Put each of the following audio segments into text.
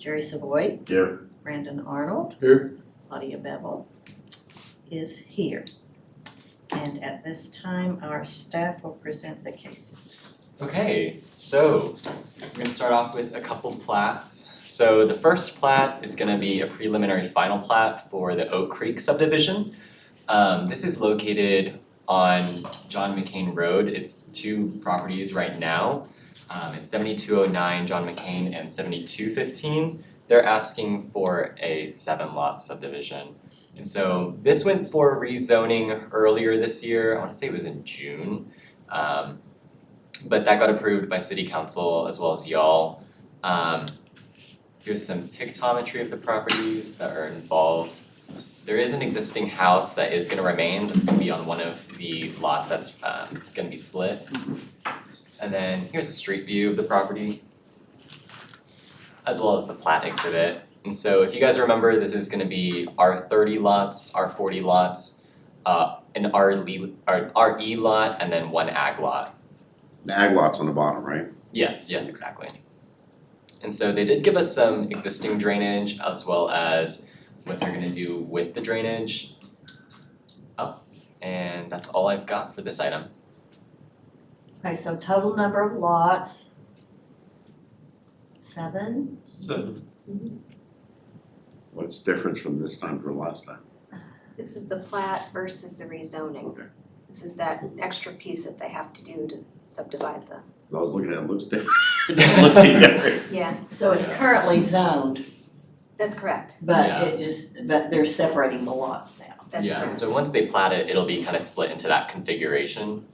Jerry Savoy, Here. Brandon Arnold, Here. Claudia Bevel is here. And at this time, our staff will present the cases. Okay, so we're gonna start off with a couple plats. So the first plat is gonna be a preliminary final plat for the Oak Creek subdivision. This is located on John McCain Road. It's two properties right now. It's 7209 John McCain and 7215. They're asking for a 7-lot subdivision. And so this went for rezoning earlier this year. I wanna say it was in June. But that got approved by city council as well as y'all. Here's some pictometry of the properties that are involved. So there is an existing house that is gonna remain, that's gonna be on one of the lots that's gonna be split. And then here's a street view of the property, as well as the plat exhibit. And so if you guys remember, this is gonna be R30 lots, R40 lots, an RE lot, and then one ag lot. The ag lot's on the bottom, right? Yes, exactly. And so they did give us some existing drainage as well as what they're gonna do with the drainage. And that's all I've got for this item. Okay, so total number of lots, 7. What's the difference from this time for last time? This is the plat versus the rezoning. Okay. This is that extra piece that they have to do to subdivide the, I was looking at it, it looks different. It's looking different. yeah, So it's currently zoned, that's correct, but Yeah. but they're separating the lots now. that's Yeah, correct. so once they plat it, it'll be kind of split into that configuration.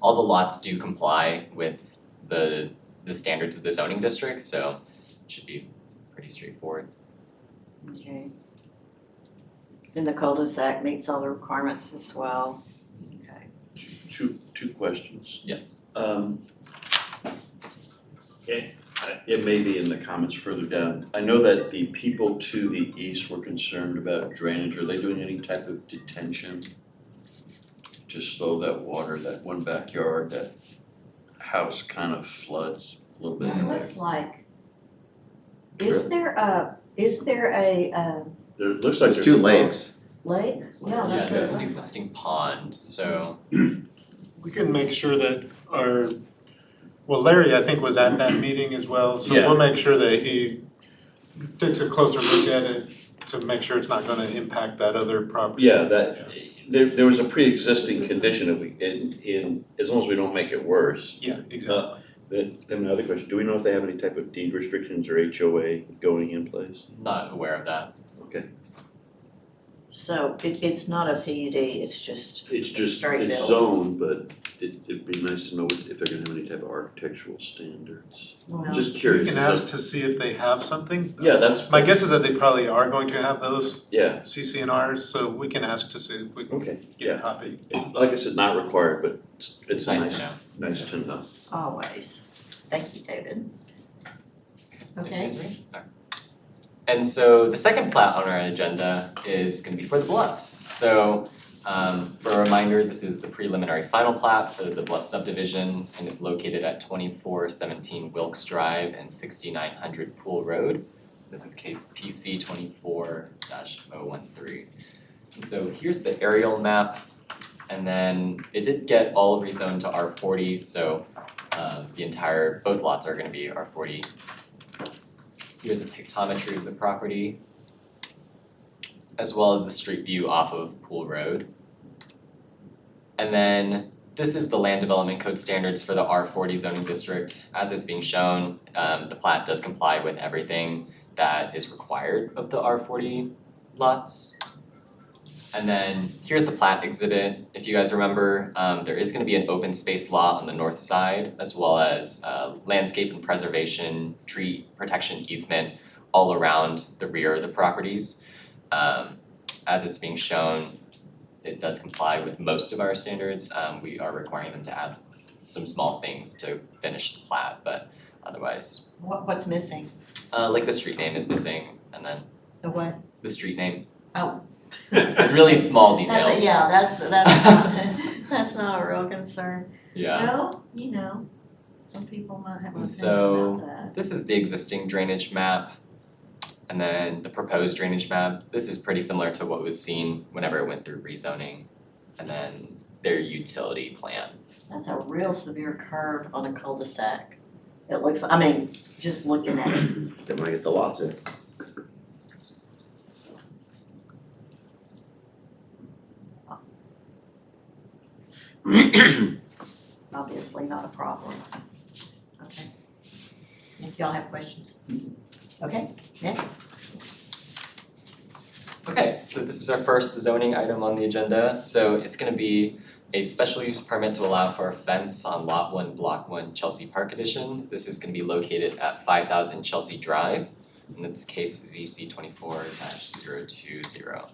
All the lots do comply with the standards of the zoning district, so it should be pretty straightforward. Okay. Then the cul-de-sac meets all the requirements as well. Okay. Two questions. Yes. It may be in the comments further down. I know that the people to the east were concerned about drainage. Are they doing any type of detention to slow that water, that one backyard, that house kind of floods a little bit? It looks like, is there a There, it looks like There's there's two a- lakes. lake? Yeah, Yeah, that's what there's it an looks existing pond, so We can make sure that Larry, I think, was at that meeting as well, so we'll make sure that he takes a closer look at it to make sure it's not gonna impact that other property. Yeah, that, there was a pre-existing condition that we, in, as long as we don't make it worse. Yeah, exactly. Then another question, do we know if they have any type of deed restrictions or HOA going in place? not aware of that. Okay. So it's not a PUD, it's just It's just, straight it's built. zoned, but it'd be nice to know if they're gonna have any type of architectural standards. Well, Just We curious. can ask to see if they have something. Yeah, that's. My guess is that they probably are going to have those Yeah, CCNRs, so we can ask to see if we can okay, get a yeah. copy. Like I said, not required, but it's Nice to know. nice to know. always. Thank you, David. Okay, And so the second plat on our agenda is gonna be for the Bluffs. So for a reminder, this is the preliminary final plat for the Bluff subdivision and it's located at 2417 Wilkes Drive and 6900 Pool Road. This is case PC 24-013. And so here's the aerial map, and then it did get all rezoned to R40, so both lots are gonna be R40. Here's a pictometry of the property, as well as the street view off of Pool Road. And then this is the land development code standards for the R40 zoning district. As it's being shown, the plat does comply with everything that is required of the R40 lots. And then here's the plat exhibit. If you guys remember, there is gonna be an open space lot on the north side, as well as landscape and preservation, tree protection easement all around the rear of the properties. As it's being shown, it does comply with most of our standards. We are requiring them to add some small things to finish the plat, but otherwise, what's missing? like the street name is missing, and then The what? the street name. Oh. It's really small details. That's not, that's not a real concern. Yeah. Well, you know, some people might have an And opinion about so that. this is the existing drainage map. And then the proposed drainage map, this is pretty similar to what was seen whenever it went through rezoning. And then their utility plan. That's a real severe curve on a cul-de-sac. It looks, I mean, just looking at it. They might get the lots in. Obviously not a problem. Okay. If y'all have questions. Okay, next. Okay, so this is our first zoning item on the agenda, so it's gonna be a special use permit to allow for a fence on lot 1, block 1, Chelsea Park Edition. This is gonna be located at 5,000 Chelsea Drive, in this case ZC 24-020.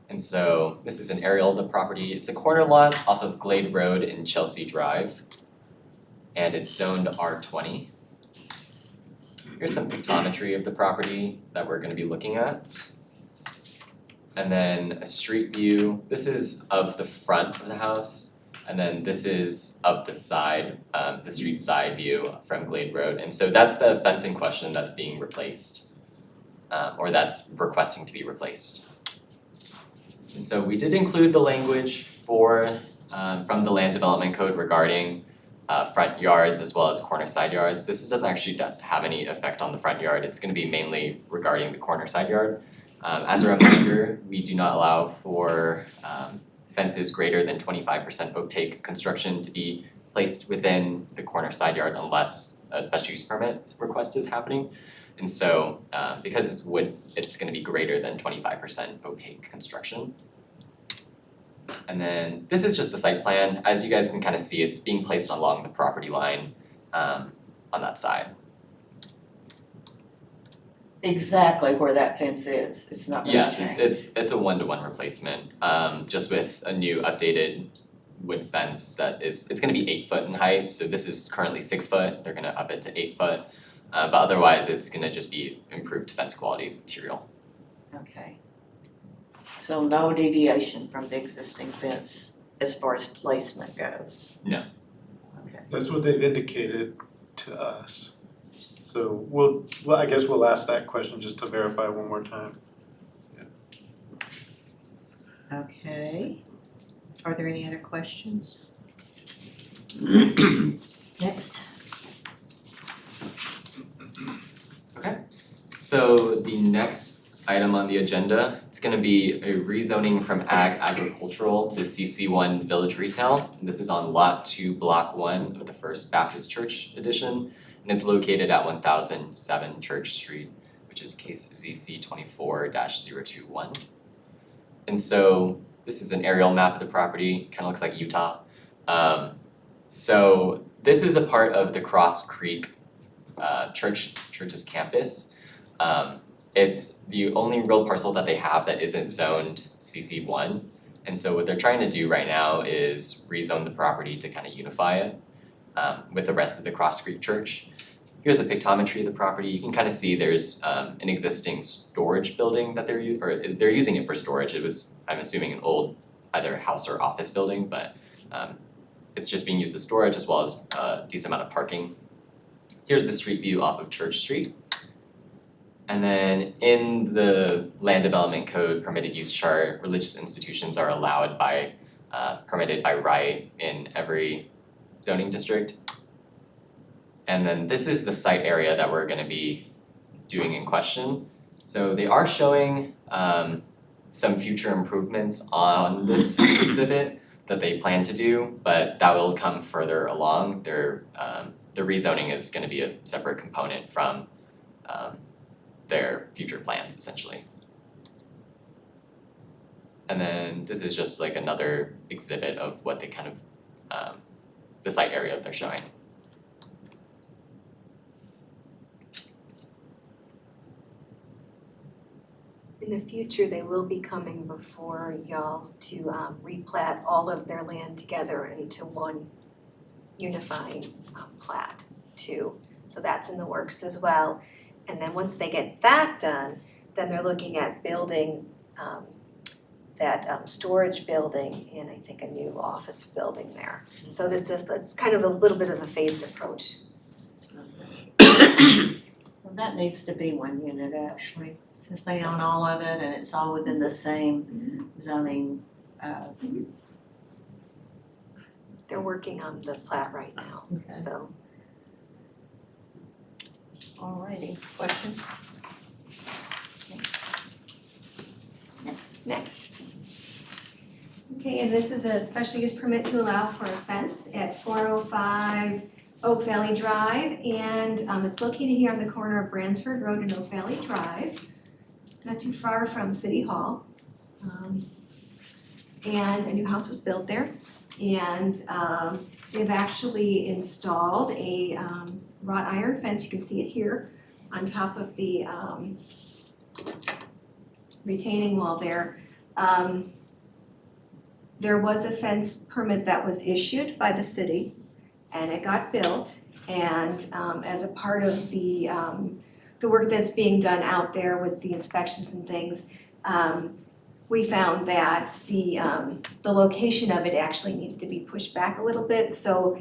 And so this is an aerial of the property, it's a corner lot off of Glade Road in Chelsea Drive. And it's zoned R20. Here's some pictometry of the property that we're gonna be looking at. And then a street view, this is of the front of the house, and then this is of the side, the street side view from Glade Road. And so that's the fence in question that's being replaced, or that's requesting to be replaced. And so we did include the language for, from the land development code regarding front yards as well as corner side yards. This doesn't actually have any effect on the front yard, it's gonna be mainly regarding the corner side yard. As a reminder, we do not allow for fences greater than 25% opaque construction to be placed within the corner side yard unless a special use permit request is happening. And so, because it's wood, it's gonna be greater than 25% opaque construction. And then this is just the site plan. As you guys can kind of see, it's being placed along the property line on that side. Exactly where that fence is, it's not gonna Yes, change. it's a one-to-one replacement, just with a new updated wood fence that is, it's gonna be 8 foot in height, so this is currently 6 foot, they're gonna up it to 8 foot. But otherwise, it's gonna just be improved fence quality material. Okay. So no deviation from the existing fence as far as placement goes? No. Okay. That's what they've indicated to us. So I guess we'll ask that question just to verify one more time. Okay. Are there any other questions? Next. So the next item on the agenda, it's gonna be a rezoning from ag agricultural to CC1 Village Retail. And this is on lot 2, block 1 of the First Baptist Church Edition. And it's located at 1007 Church Street, which is case ZC 24-021. And so this is an aerial map of the property, kind of looks like Utah. So this is a part of the Cross Creek church's campus. It's the only real parcel that they have that isn't zoned CC1. And so what they're trying to do right now is rezone the property to kind of unify it with the rest of the Cross Creek Church. Here's a pictometry of the property. You can kind of see there's an existing storage building that they're using it for storage. It was, I'm assuming, an old either house or office building, but it's just being used as storage as well as a decent amount of parking. Here's the street view off of Church Street. And then in the land development code permitted use chart, religious institutions are allowed by, permitted by right in every zoning district. And then this is the site area that we're gonna be doing in question. So they are showing some future improvements on this exhibit that they plan to do, but that will come further along. The rezoning is gonna be a separate component from their future plans essentially. And then this is just like another exhibit of what they kind of, the site area that they're showing. In the future, they will be coming before y'all to replat all of their land together into one unifying plat too. So that's in the works as well. And then once they get that done, then they're looking at building that storage building and I think a new office building there. So that's kind of a little bit of a phased approach. So So that needs to be one unit actually, since they own all of it and it's all within the same zoning. They're working on the plat right now, Okay. so. Alrighty, questions? Next. Okay, and this is a special use permit to allow for a fence at 405 Oak Valley Drive. And it's located here on the corner of Bransford Road and Oak Valley Drive, not too far from City Hall. And a new house was built there. And they've actually installed a wrought iron fence, you can see it here, on top of the retaining wall there. There was a fence permit that was issued by the city and it got built. And as a part of the work that's being done out there with the inspections and things, we found that the location of it actually needed to be pushed back a little bit. So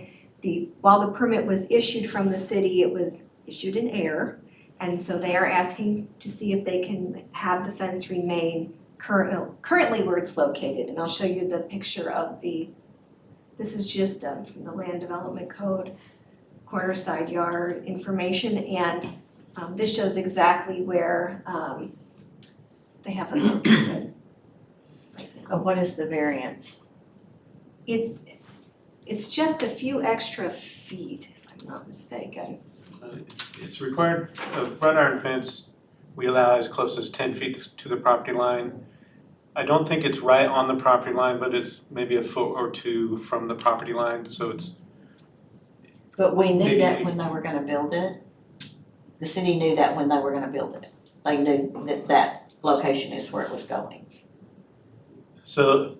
while the permit was issued from the city, it was issued in error. And so they are asking to see if they can have the fence remain currently where it's located. And I'll show you the picture of this is just from the Land Development Code, corner side yard information. And this shows exactly where they have it located right now. What is the variance? It's just a few extra feet, if I'm not mistaken. It's required, a wrought iron fence, we allow as close as 10 feet to the property line. I don't think it's right on the property line, but it's maybe a foot or two from the property line, so it's, But we knew Maybe- that when they were gonna build it. The city knew that when they were gonna build it. They knew that that location is where it was going. so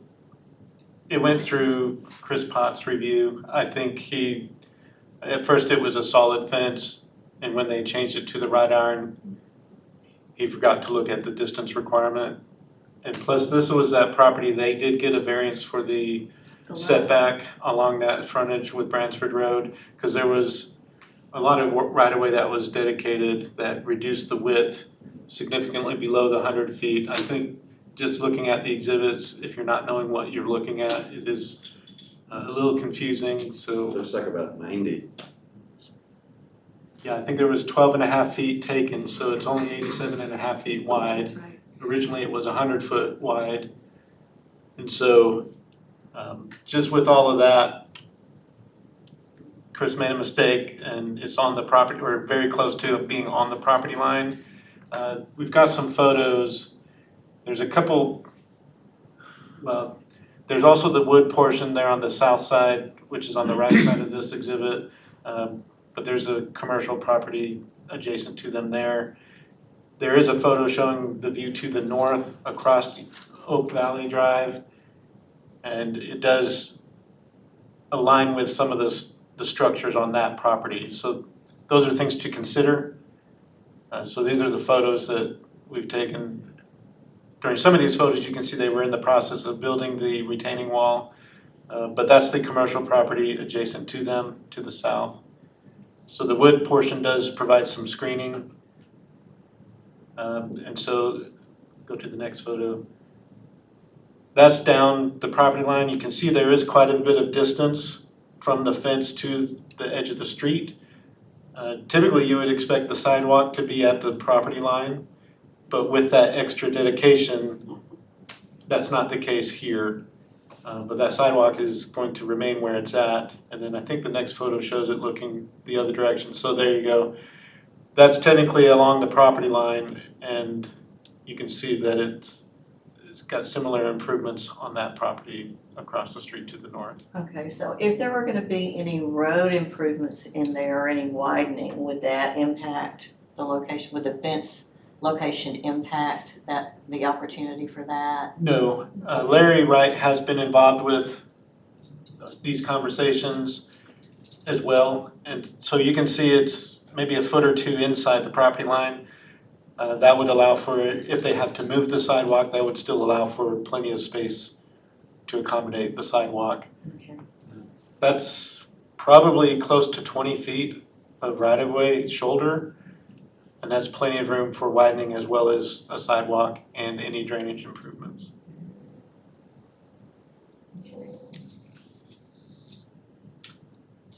it went through Chris Potts' review. I think at first it was a solid fence, and when they changed it to the wrought iron, he forgot to look at the distance requirement. And plus, this was that property, they did get a variance for the setback along that frontage with Bransford Road, because there was a lot of right-of-way that was dedicated that reduced the width significantly below the 100 feet. I think just looking at the exhibits, if you're not knowing what you're looking at, it is a little confusing, so. Looks like about 90. Yeah, I think there was 12 and a half feet taken, so it's only 87 and a half feet wide. That's right. Originally, it was 100 foot wide. And so, just with all of that, Chris made a mistake and it's on the property, or very close to it being on the property line. We've got some photos. There's a couple, well, there's also the wood portion there on the south side, which is on the right side of this exhibit. But there's a commercial property adjacent to them there. There is a photo showing the view to the north across Oak Valley Drive. And it does align with some of the structures on that property. So those are things to consider. So these are the photos that we've taken. During some of these photos, you can see they were in the process of building the retaining wall. But that's the commercial property adjacent to them, to the south. So the wood portion does provide some screening. And so, go to the next photo. That's down the property line. You can see there is quite a bit of distance from the fence to the edge of the street. Typically, you would expect the sidewalk to be at the property line, but with that extra dedication, that's not the case here. But that sidewalk is going to remain where it's at, and then I think the next photo shows it looking the other direction, so there you go. That's technically along the property line, and you can see that it's got similar improvements on that property across the street to the north. Okay, so if there were gonna be any road improvements in there or any widening, would that impact the location, would the fence location impact the opportunity for that? No, Larry Wright has been involved with these conversations as well. And so you can see it's maybe a foot or two inside the property line. That would allow for, if they have to move the sidewalk, that would still allow for plenty of space to accommodate the sidewalk. Okay. That's probably close to 20 feet of right-of-way shoulder. And And that's plenty of room for widening as well as a sidewalk and any drainage improvements.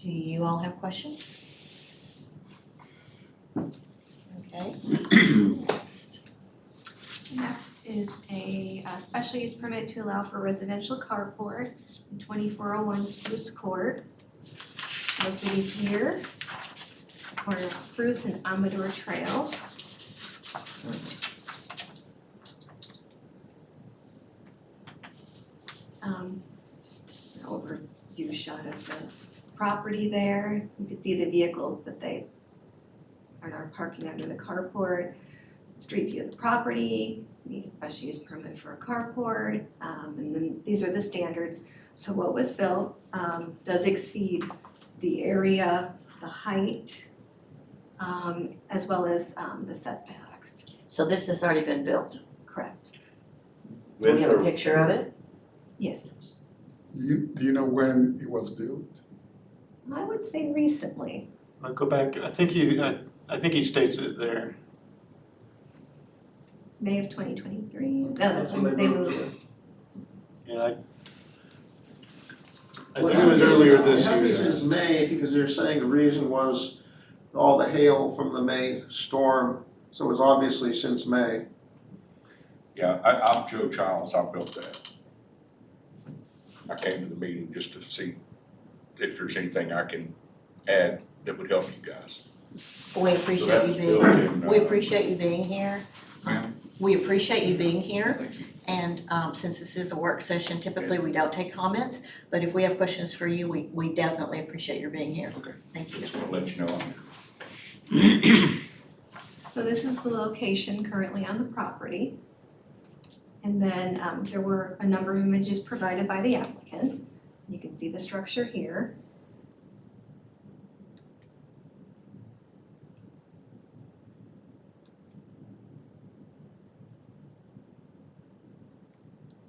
Do you all have questions? Okay. Next. Next is a special use permit to allow for residential carport in 2401 Spruce Court. Located here, corner of Spruce and Amador Trail. Just an overview shot of the property there. You can see the vehicles that they are parking under the carport. Street view of the property, need a special use permit for a carport, and then these are the standards. So what was built does exceed the area, the height, as well as the setbacks. So this has already been built, Correct. do we With have a or- picture of it? Yes. Do you know when it was built? I would say recently. I'll go back, I think he states it there. May of 2023. No, that's when they moved. Yeah, I think it was earlier this It had to be year. since May, because they're saying the reason was all the hail from the May storm, so it was obviously since May. Yeah, I'm Joe Childs, I built that. I came to the meeting just to see if there's anything I can add that would help you guys. We So appreciate that you was being, built in, we appreciate you being here. Ma'am? We appreciate you being here, Thank you. and since this is a work session, typically we don't take comments, but if we have questions for you, we definitely appreciate your being here. Okay. Thank you. Just wanna let you know I'm here. So this is the location currently on the property. And then there were a number of images provided by the applicant. You can see the structure here.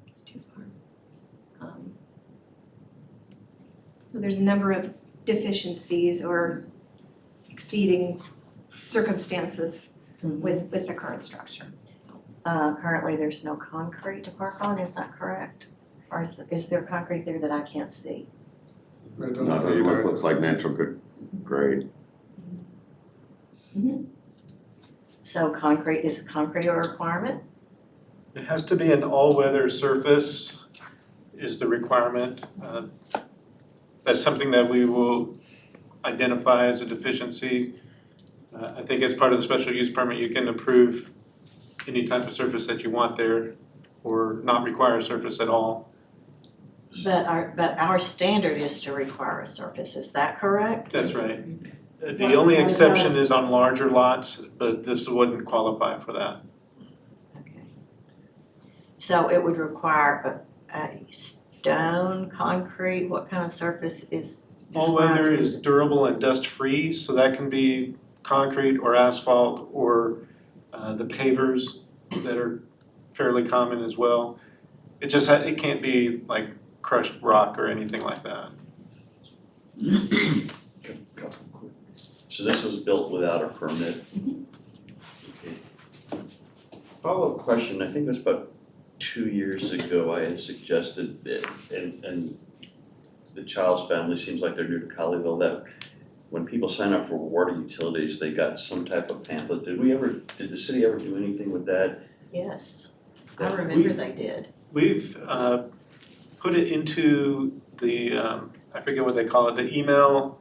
It's too far. So there's a number of deficiencies or exceeding circumstances with the current structure, so. Currently, there's no concrete to park on, is that correct? Or is there concrete there that I can't see? I No, don't it see that. looks like natural grade. So is concrete a requirement? It has to be an all-weather surface is the requirement. That's something that we will identify as a deficiency. I think as part of the special use permit, you can approve any type of surface that you want there or not require a surface at all. But our standard is to require a surface, is that correct? That's right. The only What exception does- is on larger lots, but this wouldn't qualify for that. Okay. So it would require a stone, concrete, what kind of surface is All weather described? is durable and dust free, so that can be concrete or asphalt or the pavers that are fairly common as well. It just it can't be like crushed rock or anything like that. So this was built without a permit? Okay. Follow-up question, I think it was about 2 years ago, I had suggested that, and the Childs family seems like they're new to Colleyville, that when people sign up for water utilities, they got some type of pamphlet. Did the city ever do anything with that? Yes, I remember they did. We've put it into the, I forget what they call it, the email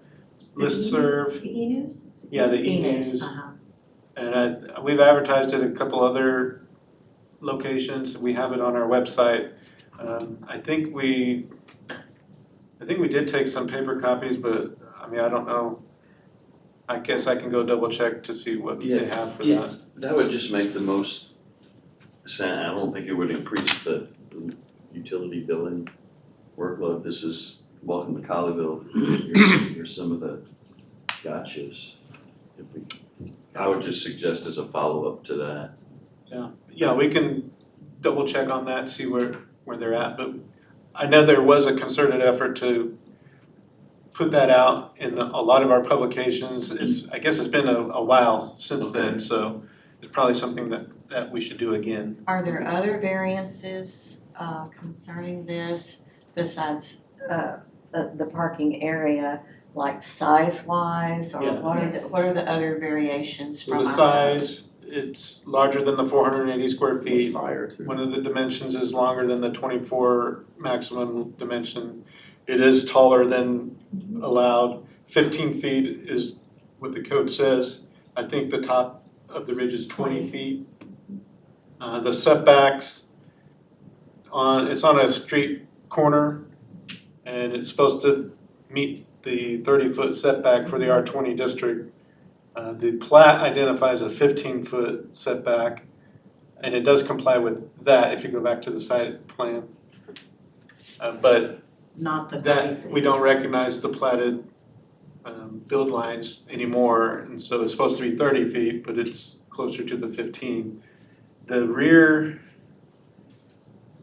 listserv. The e-news? Yeah, the E-news, e-news. uh-huh. And we've advertised it at a couple other locations, we have it on our website. I think we did take some paper copies, but I mean, I don't know. I guess I can go double check to see what they have for Yeah. that. That would just make the most sense. I don't think it would increase the utility billing workload. This is welcome to Colleyville. Here's some of the gotchas. I would just suggest as a follow-up to that. Yeah, we can double check on that, see where they're at, but I know there was a concerted effort to put that out in a lot of our publications. I guess it's been a while since then, so it's probably something that we should do again. Are there other variances concerning this besides the parking area, like size-wise, or Yeah. what are the other variations So from the our size, it's larger than the 480 square feet. Higher too. One of the dimensions is longer than the 24 maximum dimension. It is taller than allowed. 15 feet is what the code says. I think the top of the ridge is 20 feet. The setbacks it's on a street corner, and it's supposed to meet the 30-foot setback for the R20 district. The plat identifies a 15-foot setback, and it does comply with that if you go back to the site plan. But Not the that, we don't recognize the platted build lines anymore, and so it's supposed to be 30 feet, but it's closer to the 15. The rear,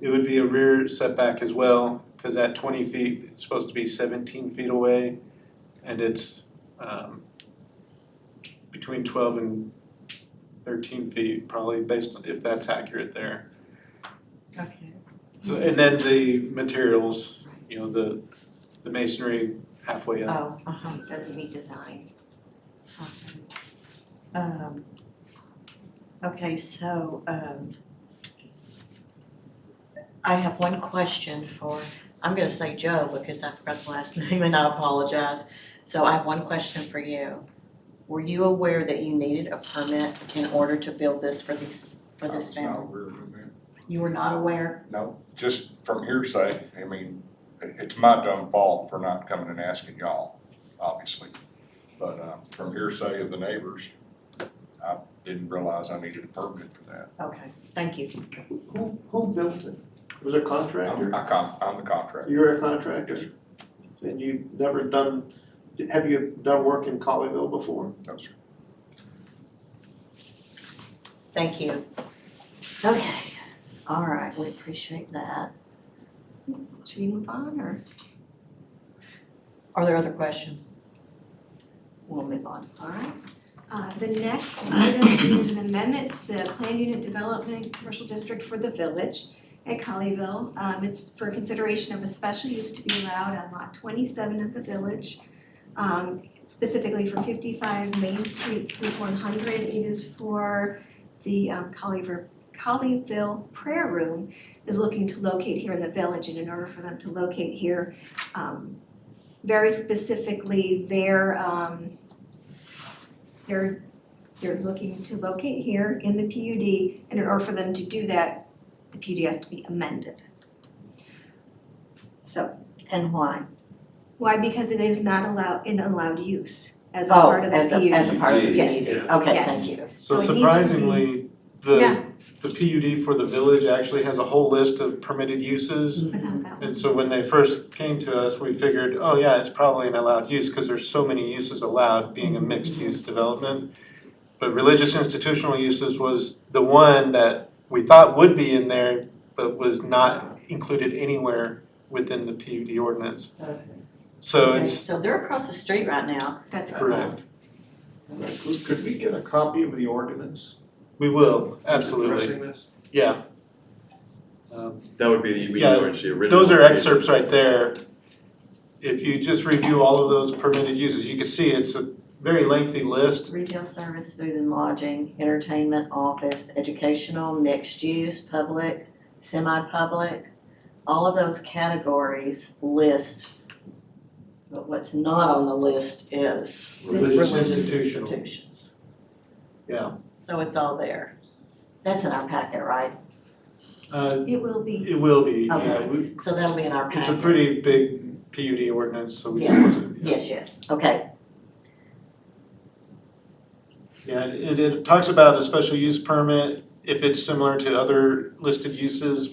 it would be a rear setback as well, because at 20 feet, it's supposed to be 17 feet away, and it's between 12 and 13 feet, probably, based on if that's accurate there. Okay. So, and then the materials, the masonry halfway up. Oh, Doesn't meet design. Okay, so, I have one question I'm gonna say Joe because I forgot the last name and I apologize. So I have one question for you. Were you aware that you needed a permit in order to build this for this I was not family? aware of that. You were not aware? No, just from hearsay, I mean, it's my dumb fault for not coming and asking y'all, obviously. But, from hearsay of the neighbors, I didn't realize I needed a permit for that. Okay, thank you. Who built it? Was it a contractor? I'm the contractor. You're a contractor? Yes, sir. And you've never have you done work in Colleyville before? No, sir. Thank you. Okay, all right, we appreciate that. Should we move on, or? Are there other questions? We'll move on. All right. The next item is an amendment to the Plan Unit Development Commercial District for the Village at Colleyville. It's for consideration of a special use to be allowed on lot 27 of the village, specifically for 55 Main Street, Suite 100. It is for the Colleyville Prayer Room is looking to locate here in the village, and in order for them to locate here, very specifically, they're looking to locate here in the PUD, and in order for them to do that, the PUD has to be amended. So, And why? why? Because it is not allowed use as a part of the PUD. As a part of the PUD. Yes. Okay, Yes. thank you. So So it needs to be- surprisingly, Yeah. the PUD for the village actually has a whole list of permitted uses. But not that one. And so when they first came to us, we figured, oh yeah, it's probably an allowed use because there's so many uses allowed being a mixed use development. But religious institutional uses was the one that we thought would be in there, but was not included anywhere within the PUD ordinance. So Okay, it's so they're across the street right now. That's correct. Could we get a copy of the ordinance? We will, absolutely, Addressing this? yeah. That would be the, Yeah, the original. Those are excerpts right there. If you just review all of those permitted uses, you can see it's a very lengthy list. Retail service, food and lodging, entertainment, office, educational, mixed use, public, semi-public. All of those categories list, but what's not on the list is Religious religious institutional. institutions. Yeah. So it's all there. That's in our packet, right? It will be. It will be, yeah. Okay. So that'll be in our packet. It's a pretty big PUD ordinance, so we Yes. can. Yes, okay. Yeah, it talks about a special use permit if it's similar to other listed uses,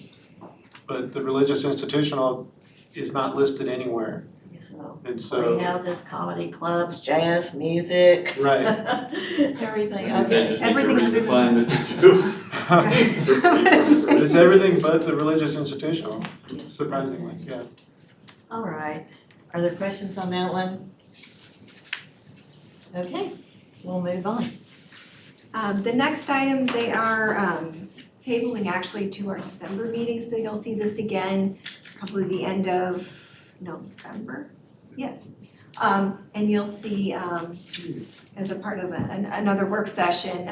but the religious institutional is not listed anywhere. So, And so, houses, comedy clubs, jazz, music. Right. Everything, Then okay. just need to Everything under the- redefine this too. it's everything but the religious institutional, surprisingly, yeah. All right. Are there questions on that one? Okay, we'll move on. The next item, they are tabling actually to our December meeting, so you'll see this again probably the end of November, yes. And you'll see as a part of another work session,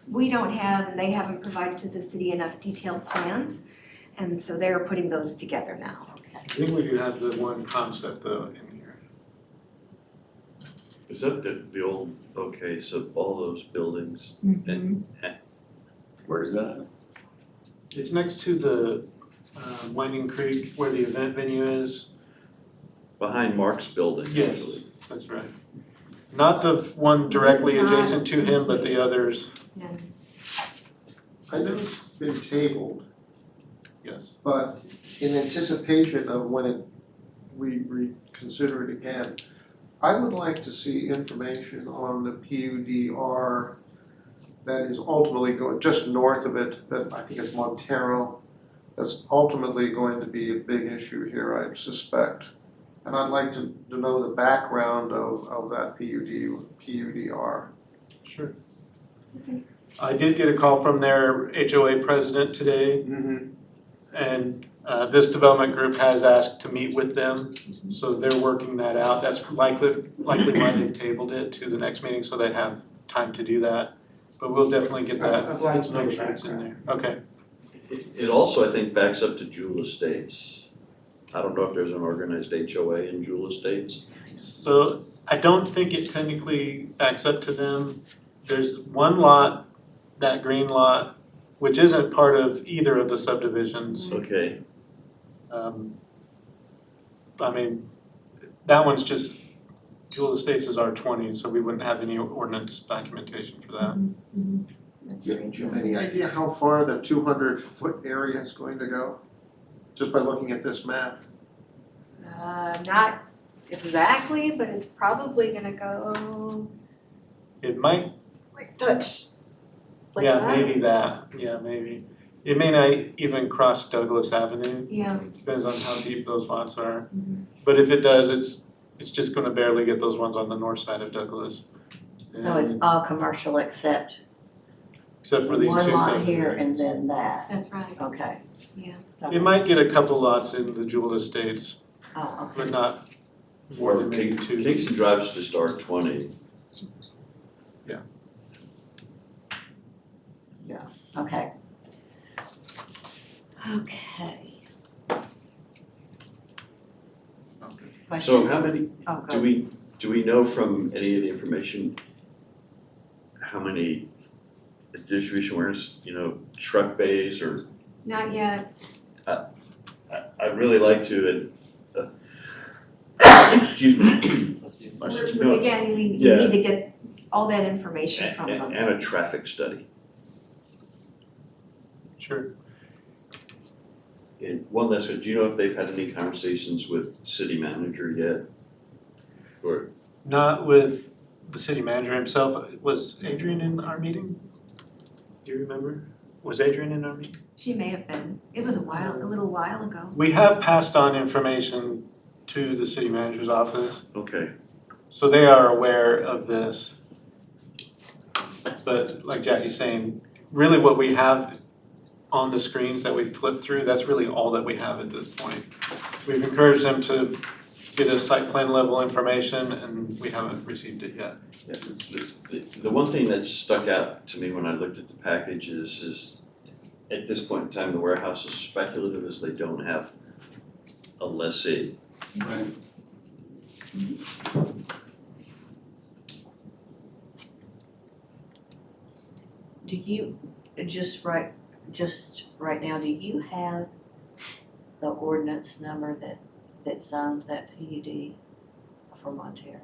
we don't have, and they haven't provided to the city enough detailed plans, and so they're putting those together now. I think we do have the one concept though in here. Is that the old, okay, so all those buildings, Where is that? It's next to the Winding Creek where the event venue is. behind Mark's building, actually? Yes, that's right. Not the one directly This is not- adjacent to him, but the others, And I know it's been tabled, yes. but in anticipation of when we reconsider it again, I would like to see information on the PUDR that is ultimately going, just north of it, that I think it's Montero, that's ultimately going to be a big issue here, I suspect. And I'd like to know the background of that PUDR. Sure. Okay. I did get a call from their HOA president today, Mm-hmm. and this development group has asked to meet with them. So they're working that out. That's likely why they've tabled it to the next meeting, so they have time to do that. But we'll definitely get that, I'd like to know make the sure it's in there. Okay. It also, I think, backs up to Jewel Estates. I don't know if there's an organized HOA in Jewel Estates. So I don't think it technically backs up to them. There's one lot, that green lot, which isn't part of either of the subdivisions. Okay, I mean, that one's just, Jewel Estates is R20, so we wouldn't have any ordinance documentation for that. that's Do strange. you have any idea how far the 200-foot area is going to go? Just by looking at this map? Not exactly, but it's probably gonna go It might, like touch like yeah, that. maybe that, yeah, maybe. It may not even cross Douglas Avenue, Yeah, depends on how deep those lots are. Mhm. But if it does, it's just gonna barely get those ones on the north side of Douglas. So it's And- all commercial except Except for these two one lot here subdivisions. and then that, that's right. okay. Yeah. It might get a couple lots in the Jewel Estates, Oh, but not more or than maybe two. Kingston Drive's just R20. okay. Okay. So Questions? how many, Oh, do we know from any of the information how many distribution warehouse, truck bays or, Not yet. I'd really like to, excuse me. Again, we Yeah. need to get all that information from them. And a traffic study. Sure. And one last one, do you know if they've had any conversations with city manager yet? Or, Not with the city manager himself. Was Adrian in our meeting? Do you remember? Was Adrian in our meeting? She may have been. It was a little while ago. We have passed on information to the city manager's office, okay, so they are aware of this. But like Jackie's saying, really what we have on the screens that we flip through, that's really all that we have at this point. We've encouraged them to get us site plan level information, and we haven't received it yet. yeah, the one thing that stuck out to me when I looked at the package is at this point in time, the warehouse is speculative as they don't have a lessee. Right. Do you, just right now, do you have the ordinance number that zones that PUD for Montero?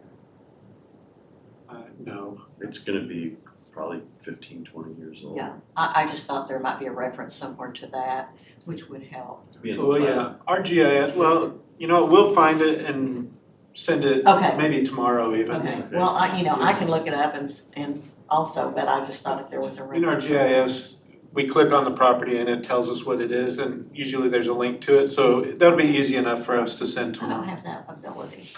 No. It's gonna be probably 15, 20 years old. Yeah, I just thought there might be a reference somewhere to that, which would help. To be in the Oh, plan. yeah, our GIS, well, we'll find it and send it Okay. maybe tomorrow even. Okay, well, I can look it up and also, but I just thought if there was a In our reference. GIS, we click on the property and it tells us what it is, and usually there's a link to it, so that'll be easy enough for us to send to I them. don't have that ability.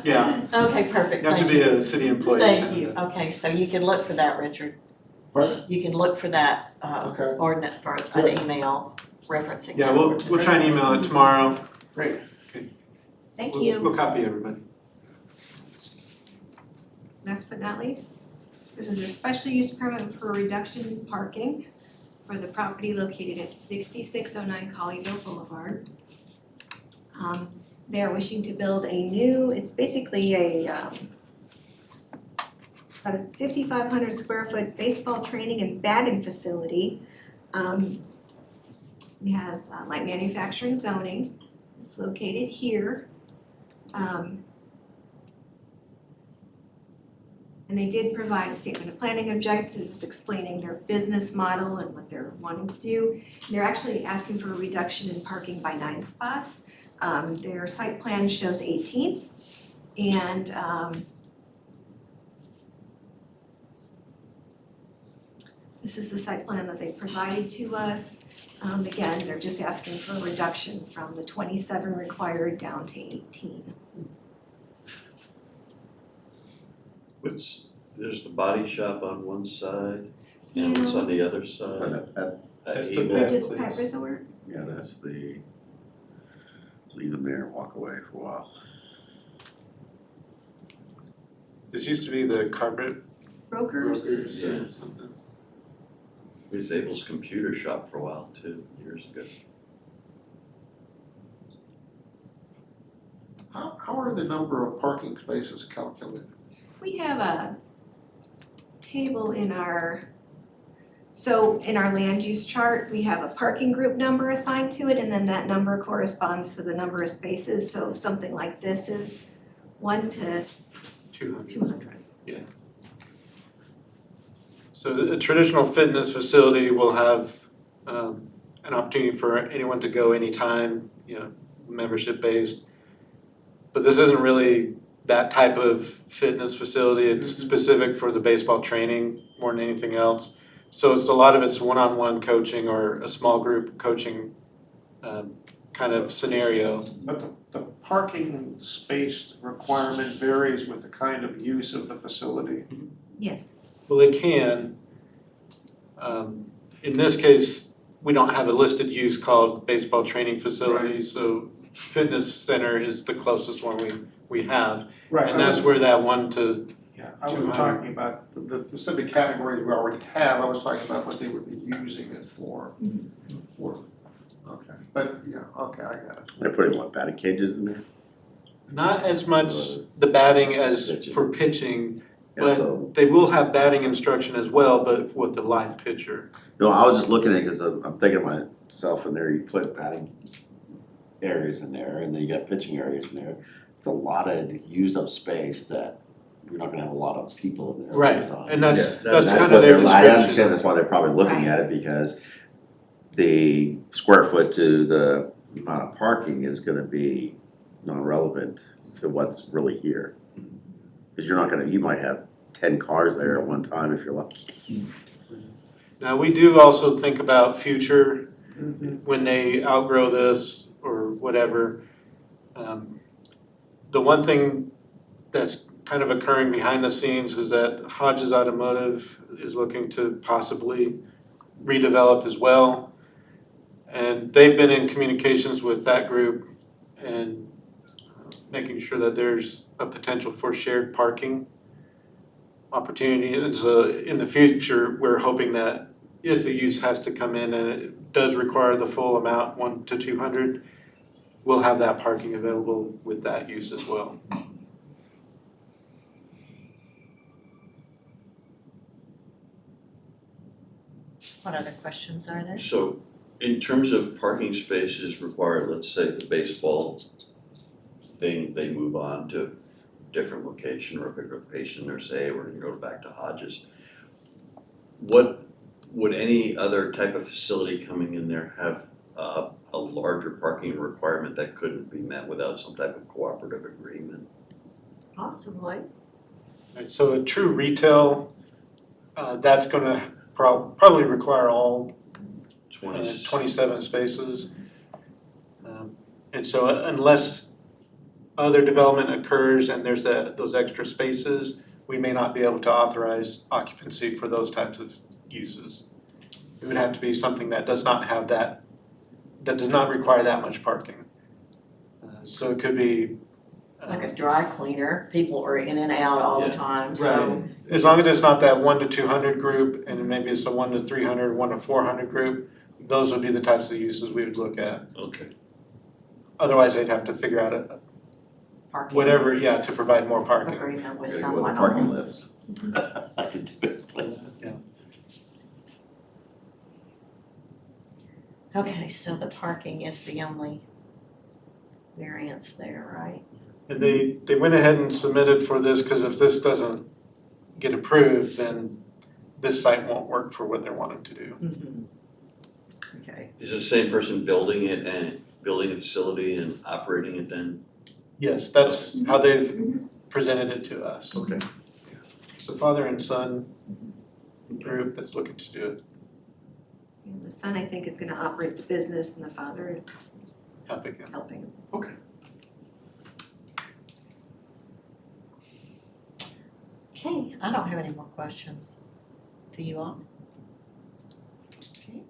Yeah. Okay, perfect, You have to thank be you. a city employee. Thank you, okay, so you can look for that, Richard. Pardon? You can look for that, Okay. ordinance, or an email referencing Yeah, that we'll ordinance. try and email it tomorrow. Great. Thank We'll- you. We'll copy everybody. Last but not least, this is a special use permit for reduction in parking for the property located at 6609 Colleyville Boulevard. They are wishing to build a new, it's basically about a 5,500 square foot baseball training and batting facility. It has light manufacturing zoning. It's located here. And they did provide a statement of planning objectives explaining their business model and what they're wanting to do. They're actually asking for a reduction in parking by 9 spots. Their site plan shows 18. And this is the site plan that they provided to us. Again, they're just asking for a reduction from the 27 required down to 18. There's the body shop on one side, and what's on the other side? That's the Able- pet. It's please. Pet Resort. Yeah, that's the, leave them there and walk away for a while. This used to be the carpet Brokers. Yeah. It was Abel's computer shop for a while too, years ago. How are the number of parking spaces calculated? We have a table in our land use chart, we have a parking group number assigned to it, and then that number corresponds to the number of spaces, so something like this is 1 to 200. 200. So a traditional fitness facility will have an opportunity for anyone to go anytime, membership based. But this isn't really that type of fitness facility, it's specific for the baseball training more than anything else. So it's a lot of it's one-on-one coaching or a small group coaching kind of scenario. But the parking space requirement varies with the kind of use of the facility. Yes. Well, they can. In this case, we don't have a listed use called baseball training facility, Right. so fitness center is the closest one we have. Right. And that's where that 1 to, Yeah, I was 200. talking about the specific categories we already have, I was talking about what they would be using it for. Okay, but, yeah, okay, I got it. They're putting what, batting cages in there? not as much the batting as for pitching, Yeah, but so, they will have batting instruction as well, but with the live pitcher. no, I was just looking at it because I'm thinking to myself, in there you put batting areas in there, and then you got pitching areas in there. It's a lot of used up space that you're not gonna have a lot of people in there. Right, all the time. and that's Yeah, that's That's kind what of their they're- description. I understand that's why they're probably looking at it, because the square foot to the amount of parking is gonna be non-relevant to what's really here. Cause you might have 10 cars there at one time if you're lucky. Now, we do also think about future, when they outgrow this or whatever. The one thing that's kind of occurring behind the scenes is that Hodges Automotive is looking to possibly redevelop as well. And they've been in communications with that group and making sure that there's a potential for shared parking opportunity. It's in the future, we're hoping that if a use has to come in and it does require the full amount, 1 to 200, we'll have that parking available with that use as well. What other questions are there? So in terms of parking spaces required, let's say the baseball thing, they move on to different location or a bigger location, or say we're gonna go back to Hodges. What, would any other type of facility coming in there have a larger parking requirement that couldn't be met without some type of cooperative agreement? Possibly. Right, so a true retail, that's gonna probably require all 20. 27 spaces. And so unless other development occurs and there's those extra spaces, we may not be able to authorize occupancy for those types of uses. It would have to be something that does not have that does not require that much parking. So it could be Like a dry cleaner, people are in and out all the Yeah. time, so. as long as it's not that 1 to 200 group, and maybe it's a 1 to 300, 1 to 400 group, those would be the types of uses we would look at. Okay, Otherwise, they'd have to figure out Parking whatever, to provide more parking. agreement with Gotta go with someone the parking on lifts. I could do it, please. Okay, so the parking is the only variance there, right? And they went ahead and submitted for this, cause if this doesn't get approved, then this site won't work for what they're wanting to do. Mm-hmm. Okay, is it the same person building it and building a facility and operating it then? Yes, that's how they've presented it to us. Okay. It's a father and son group that's looking to do it, And the son, I think, is gonna operate the business and the father is helping him. helping. okay, I don't have any more questions. Do you all? Okay.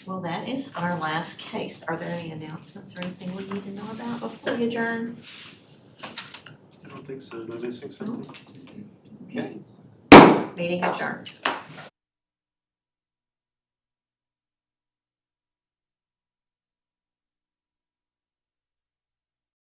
Well, that is our last case. Are there any announcements or anything we need to know about before we adjourn? I don't think so, am I missing something? Okay. Meeting adjourned.